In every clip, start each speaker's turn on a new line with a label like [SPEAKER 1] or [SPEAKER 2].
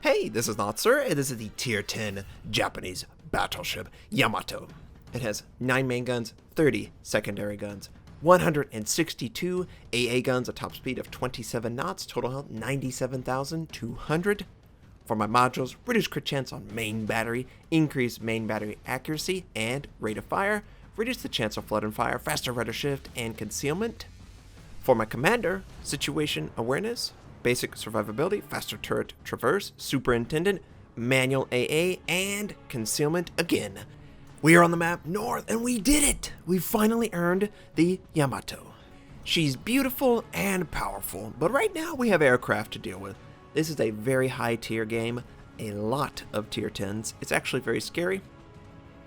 [SPEAKER 1] Hey, this is Notser, and this is the Tier 10 Japanese battleship Yamato. It has 9 main guns, 30 secondary guns, 162 AA guns, a top speed of 27 knots, total health 97,200. For my modules, reduced crit chance on main battery, increased main battery accuracy and rate of fire, reduce the chance of flood and fire, faster rudder shift, and concealment. For my commander, situation awareness, basic survivability, faster turret traverse, superintendent, manual AA, and concealment again. We are on the map north, and we did it! We finally earned the Yamato. She's beautiful and powerful, but right now we have aircraft to deal with. This is a very high tier game, a lot of tier 10s. It's actually very scary.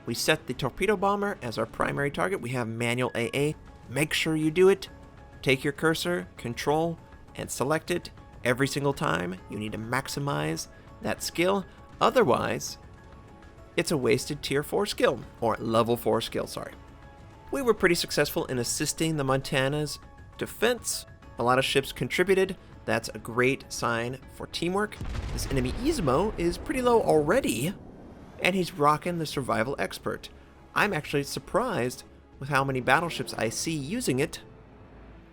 [SPEAKER 1] We set the torpedo bomber as our primary target. We have manual AA. Make sure you do it. Take your cursor, control, and select it. Every single time, you need to maximize that skill. Otherwise, it's a wasted tier 4 skill, or level 4 skill, sorry. We were pretty successful in assisting the Montana's defense. A lot of ships contributed. That's a great sign for teamwork. This enemy Izumo is pretty low already, and he's rocking the survival expert. I'm actually surprised with how many battleships I see using it.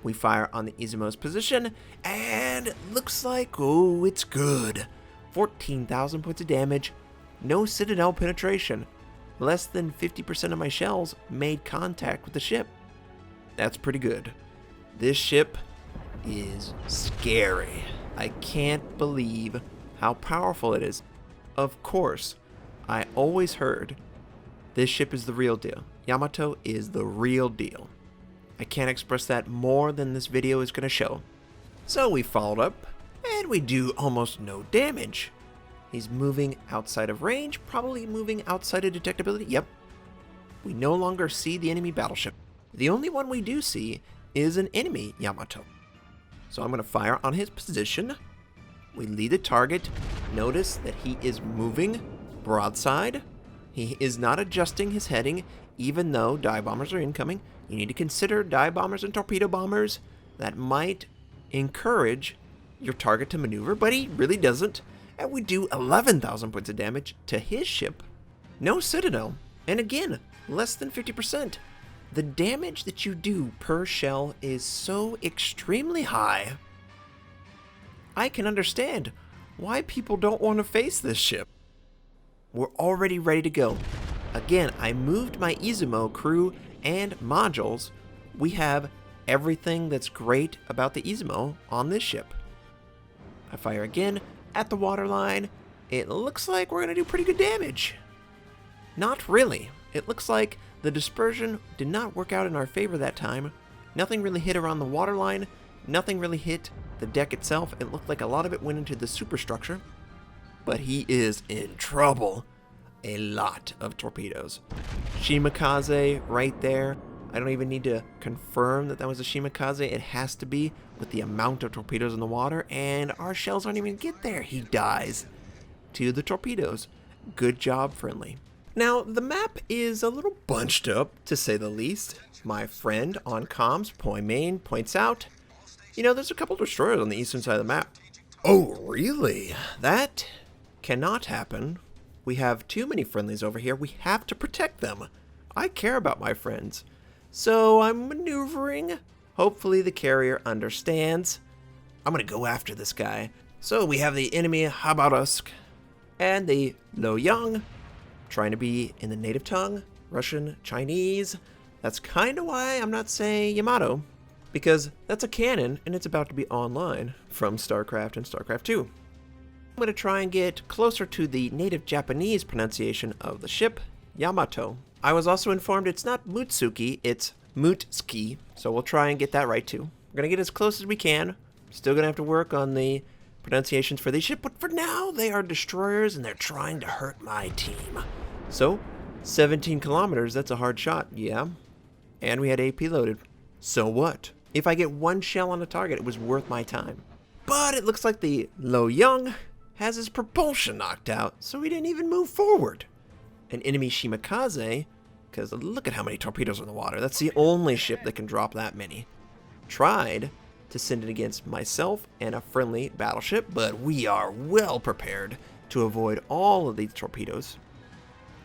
[SPEAKER 1] We fire on the Izumo's position, and it looks like, oh, it's good. 14,000 points of damage, no citadel penetration. Less than 50% of my shells made contact with the ship. That's pretty good. This ship is scary. I can't believe how powerful it is. Of course, I always heard this ship is the real deal. Yamato is the real deal. I can't express that more than this video is going to show. So we followed up, and we do almost no damage. He's moving outside of range, probably moving outside of detectability. Yep. We no longer see the enemy battleship. The only one we do see is an enemy Yamato. So I'm going to fire on his position. We lead the target. Notice that he is moving broadside. He is not adjusting his heading, even though dive bombers are incoming. You need to consider dive bombers and torpedo bombers. That might encourage your target to maneuver, but he really doesn't. And we do 11,000 points of damage to his ship. No citadel. And again, less than 50%. The damage that you do per shell is so extremely high. I can understand why people don't want to face this ship. We're already ready to go. Again, I moved my Izumo crew and modules. We have everything that's great about the Izumo on this ship. I fire again at the waterline. It looks like we're going to do pretty good damage. Not really. It looks like the dispersion did not work out in our favor that time. Nothing really hit around the waterline. Nothing really hit the deck itself. It looked like a lot of it went into the superstructure. But he is in trouble. A lot of torpedoes. Shimakaze right there. I don't even need to confirm that that was a Shimakaze. It has to be with the amount of torpedoes in the water, and our shells aren't even get there. He dies to the torpedoes. Good job, friendly. Now, the map is a little bunched up, to say the least. My friend on comms, Main, points out, you know, there's a couple destroyers on the eastern side of the map. Oh, really? That cannot happen. We have too many friendlies over here. We have to protect them. I care about my friends. So I'm maneuvering. Hopefully the carrier understands. I'm going to go after this guy. So we have the enemy Habarovsk and the Loyang trying to be in the native tongue, Russian, Chinese. That's kind of why I'm not saying Yamato, because that's a canon and it's about to be online from StarCraft and StarCraft 2. I'm going to try and get closer to the native Japanese pronunciation of the ship, Yamato. I was also informed it's not Mutsuki, it's Mutski, so we'll try and get that right too. We're going to get as close as we can. Still going to have to work on the pronunciations for these ships, but for now, they are destroyers and they're trying to hurt my team. So, 17 kilometers, that's a hard shot, yeah. And we had AP loaded. So what? If I get one shell on a target, it was worth my time. But it looks like the Loyang has his propulsion knocked out, so he didn't even move forward. An enemy Shimakaze, because look at how many torpedoes are in the water. That's the only ship that can drop that many. Tried to send it against myself and a friendly battleship, but we are well prepared to avoid all of these torpedoes.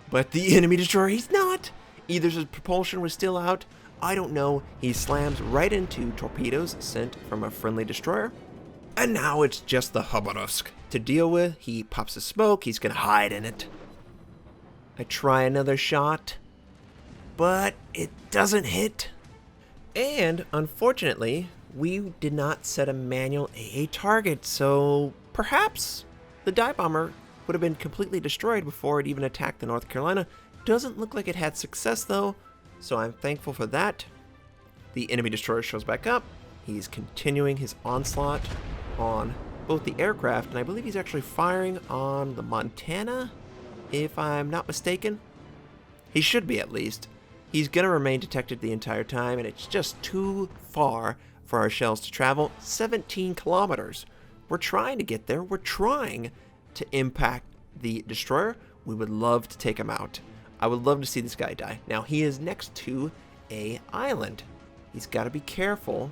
[SPEAKER 1] But the enemy destroyer, he's not! Either his propulsion was still out, I don't know. He slams right into torpedoes sent from a friendly destroyer. And now it's just the Khabarovsk to deal with. He pops a smoke, he's gonna hide in it. I try another shot, but it doesn't hit. And unfortunately, we did not set a manual AA target, so perhaps the dive bomber would have been completely destroyed before it even attacked the North Carolina. Doesn't look like it had success though, so I'm thankful for that. The enemy destroyer shows back up. He's continuing his onslaught on both the aircraft, and I believe he's actually firing on the Montana, if I'm not mistaken. He should be, at least. He's going to remain detected the entire time, and it's just too far for our shells to travel. 17 kilometers. We're trying to get there. We're trying to impact the destroyer. We would love to take him out. I would love to see this guy die. Now, he is next to an island. He's got to be careful.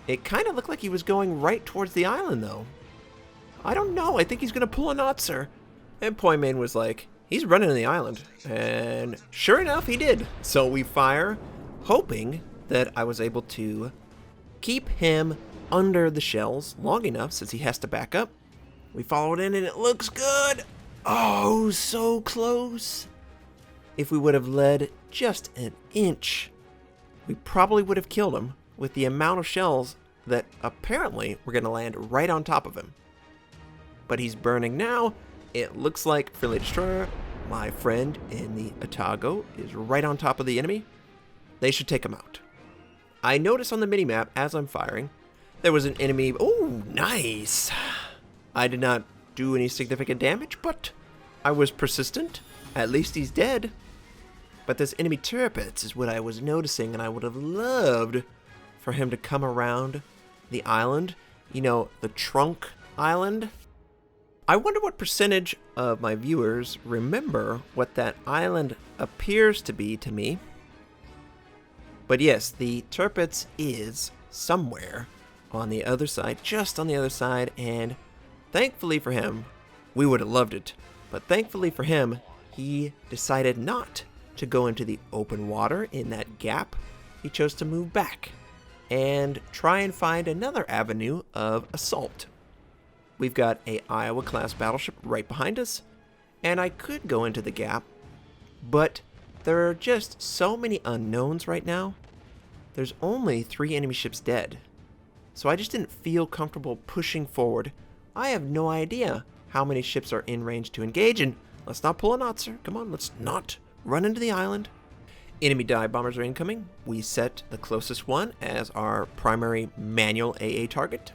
[SPEAKER 1] It kind of looked like he was going right towards the island, though. I don't know. I think he's going to pull a Notser. And Poimain was like, he's running to the island. And sure enough, he did. So we fire, hoping that I was able to keep him under the shells long enough since he has to back up. We follow it in, and it looks good. Oh, so close. If we would have led just an inch, we probably would have killed him with the amount of shells that apparently were going to land right on top of him. But he's burning now. It looks like friendly destroyer, my friend in the Otago, is right on top of the enemy. They should take him out. I notice on the minimap as I'm firing, there was an enemy. Oh, nice. I did not do any significant damage, but I was persistent. At least he's dead. But this enemy torpedoes is what I was noticing, and I would have loved for him to come around the island. You know, the trunk island. I wonder what percentage of my viewers remember what that island appears to be to me. But yes, the torpedoes is somewhere on the other side, just on the other side, and thankfully for him, we would have loved it, but thankfully for him, he decided not to go into the open water in that gap. He chose to move back and try and find another avenue of assault. We've got a Iowa-class battleship right behind us, and I could go into the gap, but there are just so many unknowns right now. There's only 3 enemy ships dead, so I just didn't feel comfortable pushing forward. I have no idea how many ships are in range to engage, and let's not pull a Notser. Come on, let's not run into the island. Enemy dive bombers are incoming. We set the closest one as our primary manual AA target.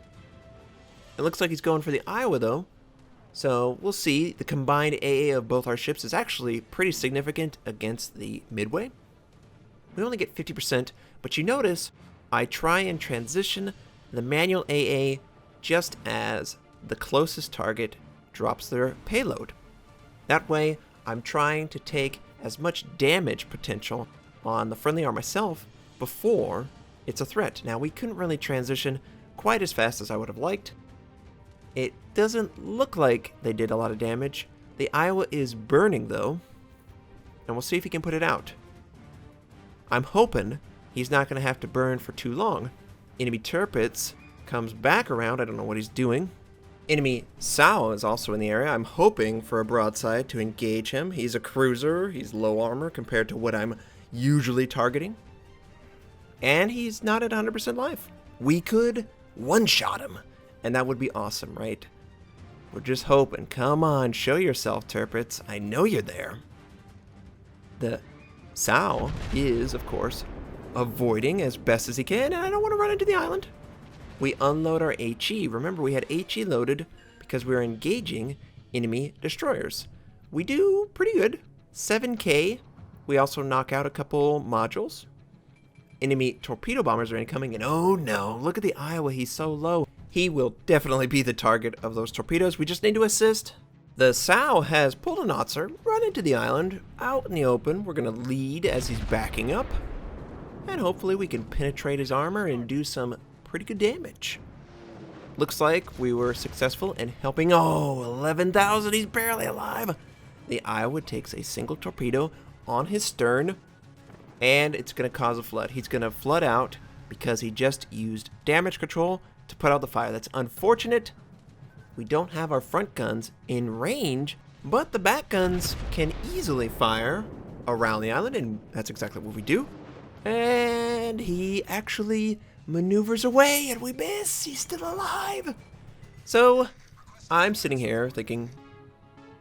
[SPEAKER 1] It looks like he's going for the Iowa, though. So we'll see. The combined AA of both our ships is actually pretty significant against the Midway. We only get 50%, but you notice I try and transition the manual AA just as the closest target drops their payload. That way, I'm trying to take as much damage potential on the friendly or myself before it's a threat. Now, we couldn't really transition quite as fast as I would have liked. It doesn't look like they did a lot of damage. The Iowa is burning, though, and we'll see if he can put it out. I'm hoping he's not going to have to burn for too long. Enemy Tirpitz comes back around. I don't know what he's doing. Enemy Sao is also in the area. I'm hoping for a broadside to engage him. He's a cruiser. He's low armor compared to what I'm usually targeting. And he's not at 100% life. We could one-shot him, and that would be awesome, right? We're just hoping. Come on, show yourself, Tirpitz. I know you're there. The Sao is, of course, avoiding as best as he can, and I don't want to run into the island. We unload our HE. Remember, we had HE loaded because we were engaging enemy destroyers. We do pretty good. 7K. We also knock out a couple modules. Enemy torpedo bombers are incoming, and oh no, look at the Iowa. He's so low. He will definitely be the target of those torpedoes. We just need to assist. The Sao has pulled a Notser, run into the island, out in the open. We're going to lead as he's backing up. And hopefully we can penetrate his armor and do some pretty good damage. Looks like we were successful in helping. Oh, 11,000. He's barely alive. The Iowa takes a single torpedo on his stern, and it's going to cause a flood. He's going to flood out because he just used damage control to put out the fire. That's unfortunate. We don't have our front guns in range, but the back guns can easily fire around the island, and that's exactly what we do. And he actually maneuvers away, and we miss. He's still alive. So I'm sitting here thinking,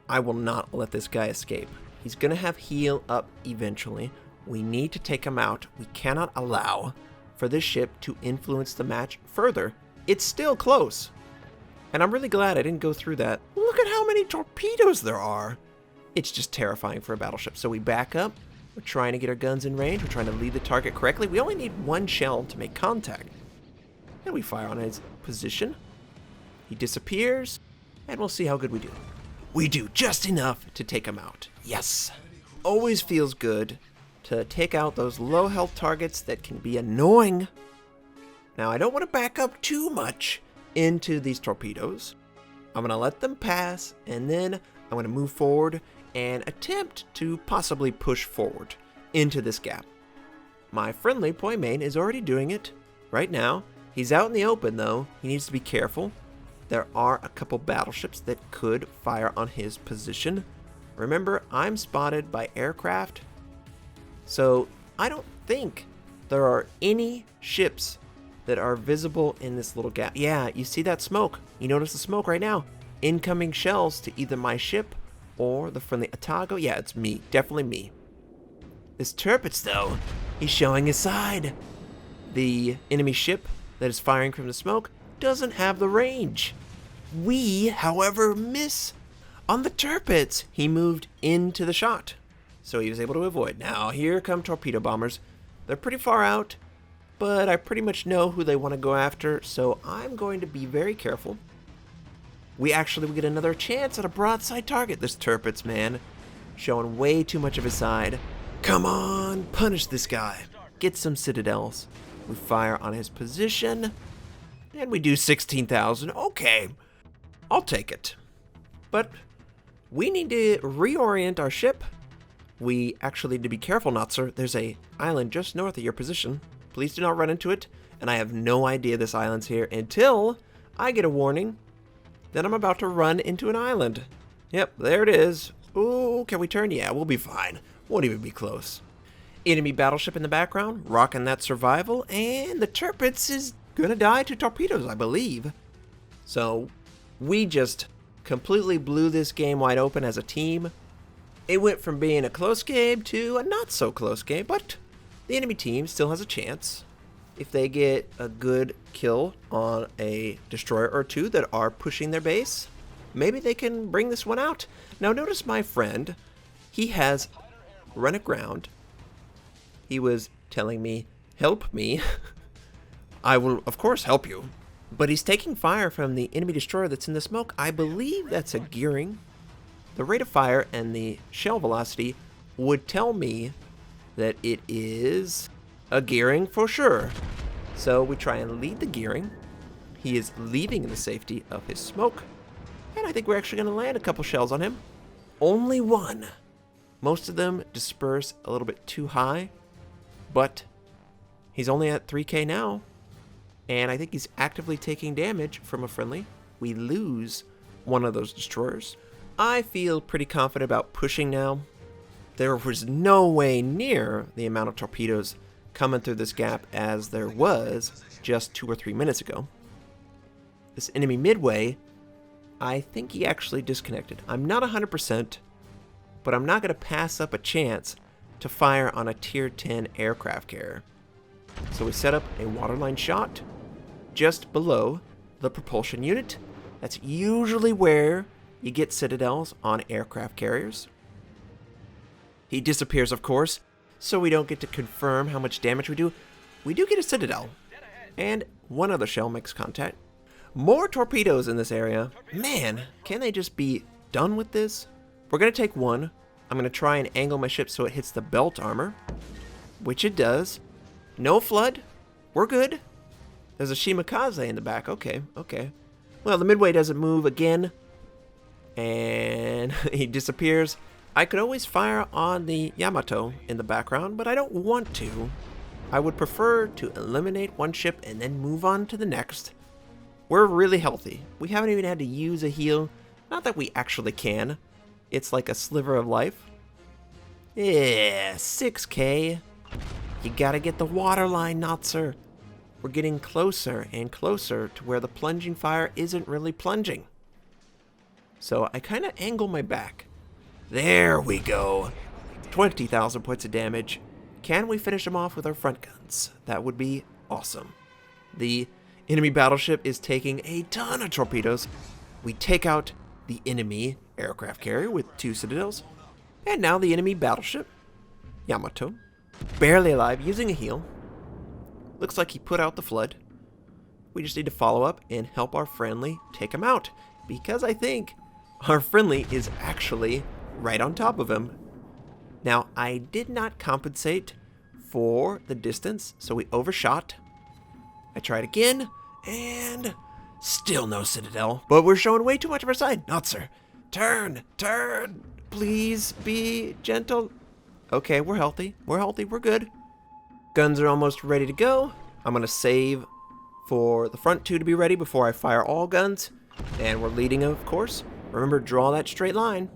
[SPEAKER 1] I will not let this guy escape. He's going to have heal up eventually. We need to take him out. We cannot allow for this ship to influence the match further. It's still close. And I'm really glad I didn't go through that. Look at how many torpedoes there are. It's just terrifying for a battleship. So we back up. We're trying to get our guns in range. We're trying to lead the target correctly. We only need one shell to make contact. And we fire on his position. He disappears. And we'll see how good we do. We do just enough to take him out. Yes. Always feels good to take out those low health targets that can be annoying. Now, I don't want to back up too much into these torpedoes. I'm going to let them pass, and then I'm going to move forward and attempt to possibly push forward into this gap. My friendly point main is already doing it right now. He's out in the open, though. He needs to be careful. There are a couple battleships that could fire on his position. Remember, I'm spotted by aircraft, so I don't think there are any ships that are visible in this little gap. Yeah, you see that smoke. You notice the smoke right now. Incoming shells to either my ship or the friendly Otago. Yeah, it's me. Definitely me. This Tirpitz, though, he's showing his side. The enemy ship that is firing from the smoke doesn't have the range. We, however, miss. On the Tirpitz, he moved into the shot, so he was able to avoid. Now, here come torpedo bombers. They're pretty far out, but I pretty much know who they want to go after, so I'm going to be very careful. We actually get another chance at a broadside target. This Tirpitz, man, showing way too much of his side. Come on, punish this guy. Get some citadels. We fire on his position, and we do 16,000. Okay, I'll take it. But we need to reorient our ship. We actually need to be careful, Notser. There's a island just north of your position. Please do not run into it. And I have no idea this island's here until I get a warning that I'm about to run into an island. Yep, there it is. Ooh, can we turn? Yeah, we'll be fine. Won't even be close. Enemy battleship in the background, rocking that survival, and the Tirpitz is gonna die to torpedoes, I believe. So we just completely blew this game wide open as a team. It went from being a close game to a not so close game, but the enemy team still has a chance. If they get a good kill on a destroyer or two that are pushing their base, maybe they can bring this one out. Now notice my friend, he has run aground. He was telling me, help me. I will, of course, help you. But he's taking fire from the enemy destroyer that's in the smoke. I believe that's a gearing. The rate of fire and the shell velocity would tell me that it is a gearing for sure. So we try and lead the gearing. He is leaving in the safety of his smoke. And I think we're actually going to land a couple shells on him. Only one. Most of them disperse a little bit too high. But he's only at 3K now. And I think he's actively taking damage from a friendly. We lose one of those destroyers. I feel pretty confident about pushing now. There was no way near the amount of torpedoes coming through this gap as there was just 2 or 3 minutes ago. This enemy midway, I think he actually disconnected. I'm not 100%, but I'm not going to pass up a chance to fire on a tier 10 aircraft carrier. So we set up a waterline shot just below the propulsion unit. That's usually where you get citadels on aircraft carriers. He disappears, of course, so we don't get to confirm how much damage we do. We do get a citadel, and one other shell makes contact. More torpedoes in this area. Man, can they just be done with this? We're going to take one. I'm going to try and angle my ship so it hits the belt armor, which it does. No flood. We're good. There's a Shimakaze in the back. Okay, okay. Well, the Midway doesn't move again. And he disappears. I could always fire on the Yamato in the background, but I don't want to. I would prefer to eliminate one ship and then move on to the next. We're really healthy. We haven't even had to use a heal. Not that we actually can. It's like a sliver of life. Yeah, 6K. You gotta get the waterline, Notser. We're getting closer and closer to where the plunging fire isn't really plunging. So I kind of angle my back. There we go. 20,000 points of damage. Can we finish them off with our front guns? That would be awesome. The enemy battleship is taking a ton of torpedoes. We take out the enemy aircraft carrier with 2 citadels. And now the enemy battleship, Yamato, barely alive, using a heal. Looks like he put out the flood. We just need to follow up and help our friendly take him out, because I think our friendly is actually right on top of him. Now, I did not compensate for the distance, so we overshot. I tried again, and still no citadel. But we're showing way too much of our side. Notser, turn, turn. Please be gentle. Okay, we're healthy. We're healthy. We're good. Guns are almost ready to go. I'm going to save for the front 2 to be ready before I fire all guns. And we're leading, of course. Remember, draw that straight line.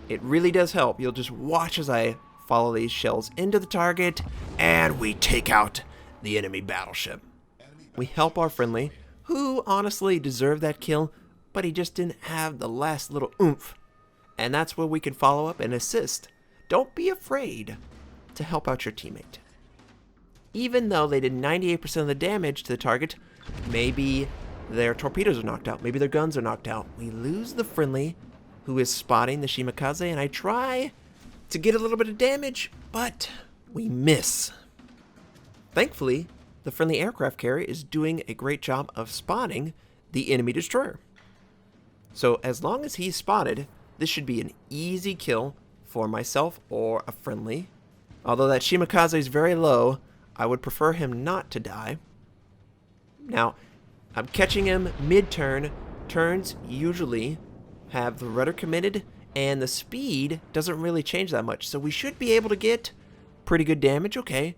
[SPEAKER 1] It really does help. You'll just watch as I follow these shells into the target, and we take out the enemy battleship. We help our friendly, who honestly deserved that kill, but he just didn't have the last little oomph. And that's where we can follow up and assist. Don't be afraid to help out your teammate. Even though they did 98% of the damage to the target, maybe their torpedoes are knocked out, maybe their guns are knocked out. We lose the friendly, who is spotting the Shimakaze, and I try to get a little bit of damage, but we miss. Thankfully, the friendly aircraft carrier is doing a great job of spotting the enemy destroyer. So as long as he's spotted, this should be an easy kill for myself or a friendly. Although that Shimakaze is very low, I would prefer him not to die. Now, I'm catching him mid-turn. Turns usually have the rudder committed, and the speed doesn't really change that much, so we should be able to get pretty good damage. Okay,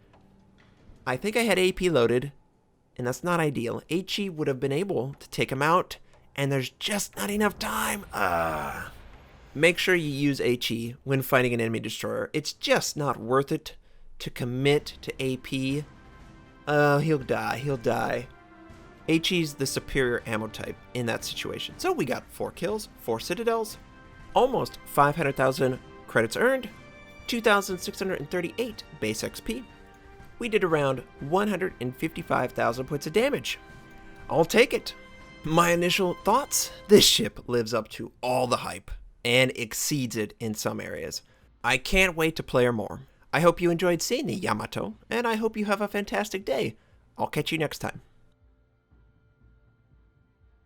[SPEAKER 1] I think I had AP loaded, and that's not ideal. HE would have been able to take him out, and there's just not enough time. Make sure you use HE when fighting an enemy destroyer. It's just not worth it to commit to AP. He'll die, he'll die. HE's the superior ammo type in that situation. So we got 4 kills, 4 citadels, almost 500,000 credits earned, 2,638 base XP. We did around 155,000 points of damage. I'll take it. My initial thoughts? This ship lives up to all the hype and exceeds it in some areas. I can't wait to play her more. I hope you enjoyed seeing the Yamato, and I hope you have a fantastic day. I'll catch you next time.